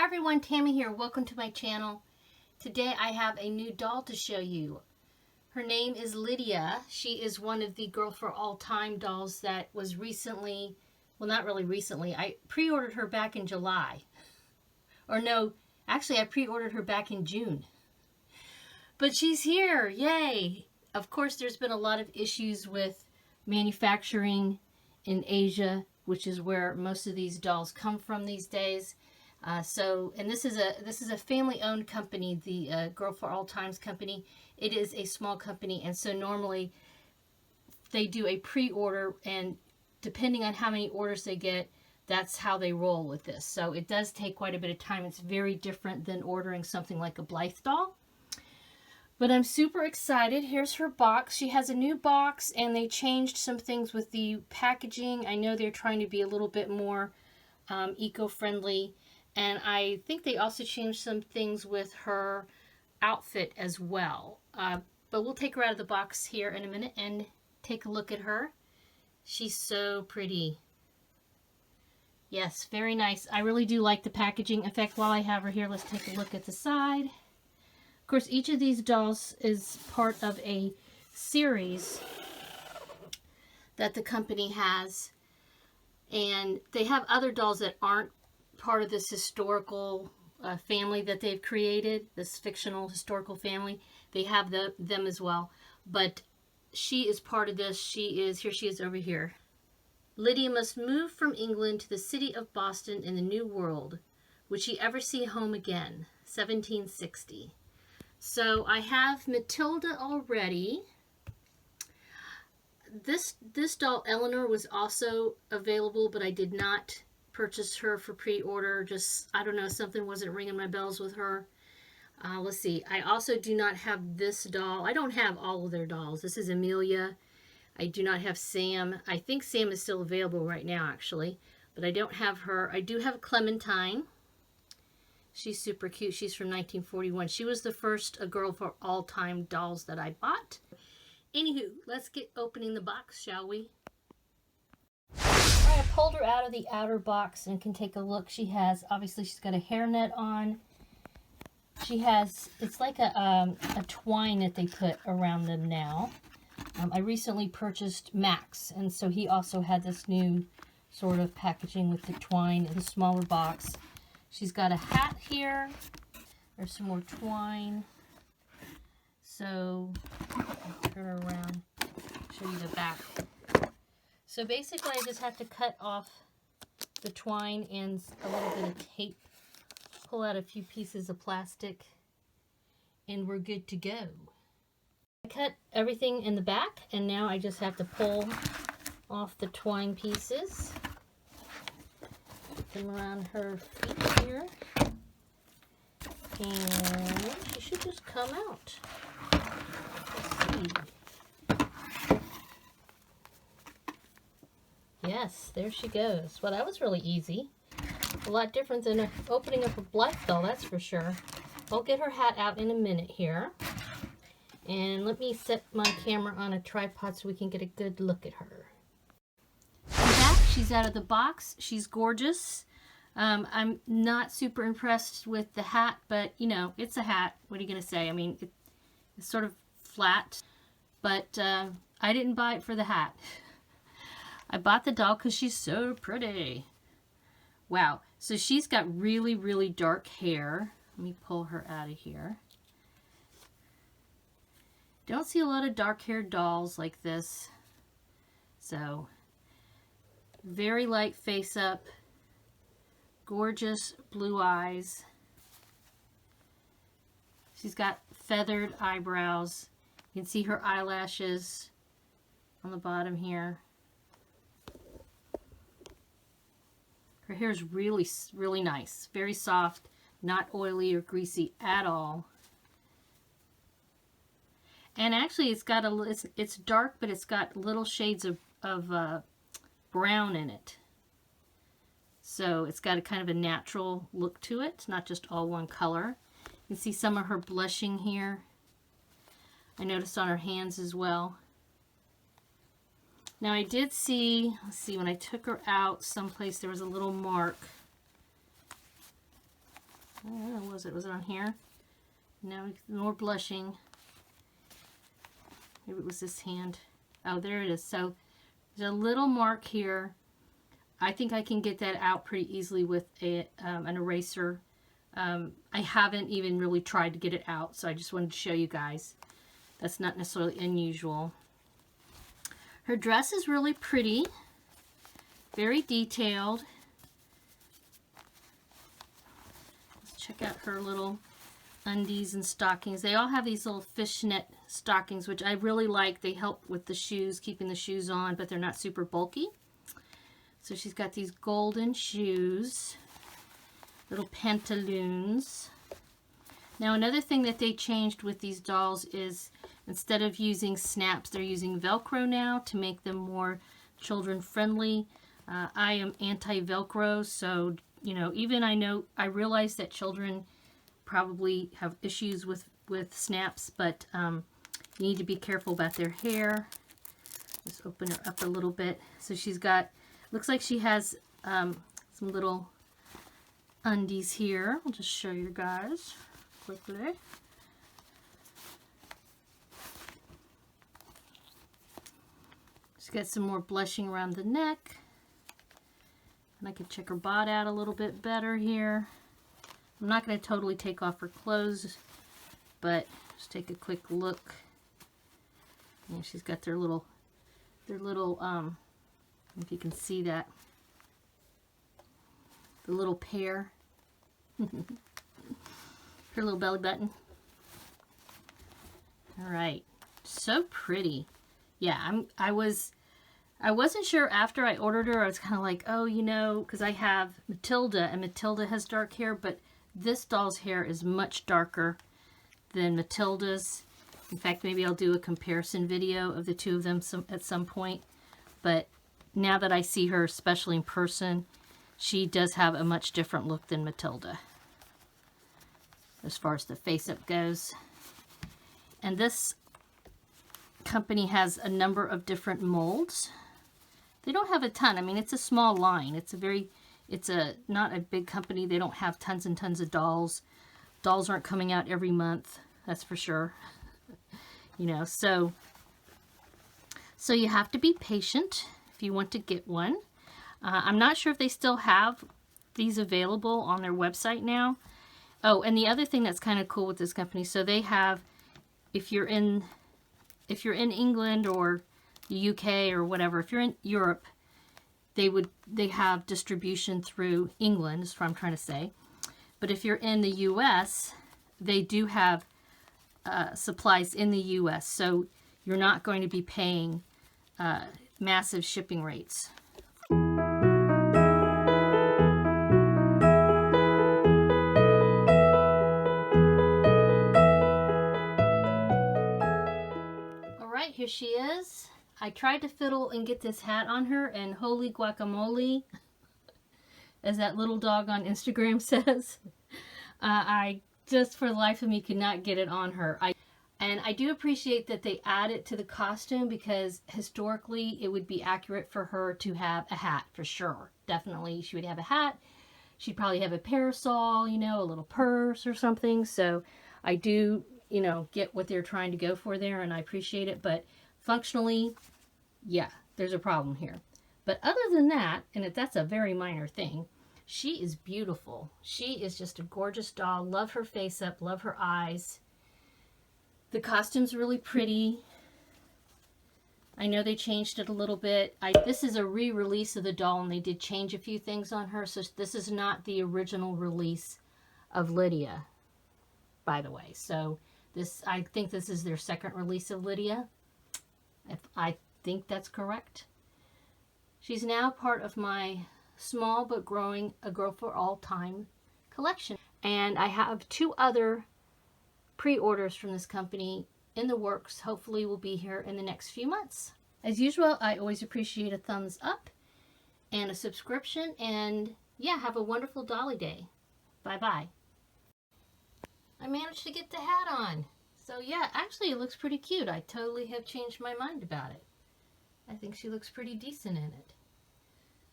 everyone, Tammy here. Welcome to my channel. Today I have a new doll to show you. Her name is Lydia. She is one of the Girl for All Time dolls that was recently, well, not really recently. I pre-ordered her back in July. Or no, actually I pre-ordered her back in June. But she's here, yay! Of course, there's been a lot of issues with manufacturing in Asia, which is where most of these dolls come from these days. And this is a family-owned company, the Girl for All Times company. It is a small company, and so normally they do a pre-order, and depending on how many orders they get, that's how they roll with this. So it does take quite a bit of time. It's very different than ordering something like a Blythe doll. But I'm super excited. Here's her box. She has a new box, and they changed some things with the packaging. I know they're trying to be a little bit more eco-friendly. And I think they also changed some things with her outfit as well. But we'll take her out of the box here in a minute and take a look at her. She's so pretty. Yes, very nice. I really do like the packaging. In fact, while I have her here, let's take a look at the side. Of course, each of these dolls is part of a series that the company has. And they have other dolls that aren't part of this historical family that they've created, this fictional historical family. They have them as well, but she is part of this. She is over here. Lydia must move from England to the city of Boston in the New World. Would she ever see home again? 1760. So I have Matilda already. This doll, Eleanor, was also available, but I did not purchase her for pre-order. Just, I don't know, something wasn't ringing my bells with her. Let's see. I also do not have this doll. I don't have all of their dolls. This is Amelia. I do not have Sam. I think Sam is still available right now, actually, but I don't have her. I do have Clementine. She's super cute. She's from 1941. She was the first Girl for All Time dolls that I bought. Anywho, let's get opening the box, shall we? I pulled her out of the outer box and can take a look. Obviously she's got a hairnet on. She has, it's like a twine that they put around them now. I recently purchased Max, and so he also had this new sort of packaging with the twine in a smaller box. She's got a hat here. There's some more twine. So, I'll turn her around, show you the back. So basically I just have to cut off the twine and a little bit of tape, pull out a few pieces of plastic, and we're good to go. I cut everything in the back, and now I just have to pull off the twine pieces. Put them around her feet here. And she should just come out. Let's see. Yes, there she goes. Well, that was really easy. A lot different than opening up a Blythe doll, that's for sure. I'll get her hat out in a minute here. And let me set my camera on a tripod so we can get a good look at her. I'm back. She's out of the box. She's gorgeous. I'm not super impressed with the hat, but, you know, it's a hat. What are you going to say? I mean, it's sort of flat, but I didn't buy it for the hat. I bought the doll because she's so pretty. Wow. So she's got really, really dark hair. Let me pull her out of here. Don't see a lot of dark-haired dolls like this. So, very light face-up. Gorgeous blue eyes. She's got feathered eyebrows. You can see her eyelashes on the bottom here. Her hair is really, really nice. Very soft, not oily or greasy at all. And actually, it's dark, but it's got little shades of brown in it. So it's got a kind of a natural look to it. It's not just all one color. You can see some of her blushing here. I noticed on her hands as well. Now I did see, let's see, when I took her out someplace there was a little mark Was it on here? No, more blushing. Maybe it was this hand. Oh, there it is. So there's a little mark here. I think I can get that out pretty easily with an eraser. I haven't even really tried to get it out, so I just wanted to show you guys. That's not necessarily unusual. Her dress is really pretty, very detailed. Let's check out her little undies and stockings. They all have these little fishnet stockings, which I really like. They help with the shoes, keeping the shoes on, but they're not super bulky. So she's got these golden shoes, little pantaloons. Now another thing that they changed with these dolls is instead of using snaps, they're using Velcro now to make them more children friendly. I am anti-Velcro, so you know, even I realize that children probably have issues with snaps, but you need to be careful about their hair. Just open her up a little bit. So she's got, looks like she has some little undies here. I'll just show you guys quickly. She's got some more blushing around the neck. And I can check her bot out a little bit better here. I'm not going to totally take off her clothes, but just take a quick look. And she's got their little, if you can see that, the little pair. Her little belly button. All right, so pretty. Yeah, I wasn't sure after I ordered her. I was kind of like, oh, you know, because I have Matilda, and Matilda has dark hair, but this doll's hair is much darker than Matilda's. In fact, maybe I'll do a comparison video of the two of them at some point. But now that I see her, especially in person, she does have a much different look than Matilda, as far as the face-up goes. And this company has a number of different molds. They don't have a ton. I mean, it's a small line. It's not a big company. They don't have tons and tons of dolls. Dolls aren't coming out every month, that's for sure. You know, so you have to be patient if you want to get one. I'm not sure if they still have these available on their website now. Oh, and the other thing that's kind of cool with this company, so they have, if you're in England or the UK or whatever, if you're in Europe, they have distribution through England, is what I'm trying to say. But if you're in the US, they do have supplies in the US, so you're not going to be paying massive shipping rates. Alright, here she is. I tried to fiddle and get this hat on her, and holy guacamole, as that little dog on Instagram says. I just, for the life of me, could not get it on her. And I do appreciate that they add it to the costume, because historically it would be accurate for her to have a hat, for sure. Definitely she would have a hat. She'd probably have a parasol, you know, a little purse or something. So I do, you know, get what they're trying to go for there, and I appreciate it. But functionally, yeah, there's a problem here. But other than that, and that's a very minor thing, she is beautiful. She is just a gorgeous doll. Love her face up, love her eyes. The costume's really pretty. I know they changed it a little bit. This is a re-release of the doll, and they did change a few things on her. So this is not the original release of Lydia, by the way. So I think this is their second release of Lydia. I think that's correct. She's now part of my small but growing A Girl for All Time collection. And I have 2 other pre-orders from this company in the works. Hopefully will be here in the next few months. As usual, I always appreciate a thumbs up and a subscription. And yeah, have a wonderful Dolly Day. Bye-bye. I managed to get the hat on. So yeah, actually it looks pretty cute. I totally have changed my mind about it. I think she looks pretty decent in it.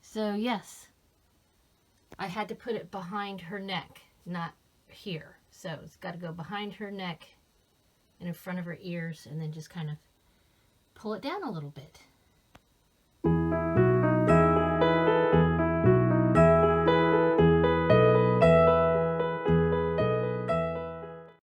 So yes, I had to put it behind her neck, not here. So it's got to go behind her neck and in front of her ears, and then just kind of pull it down a little bit.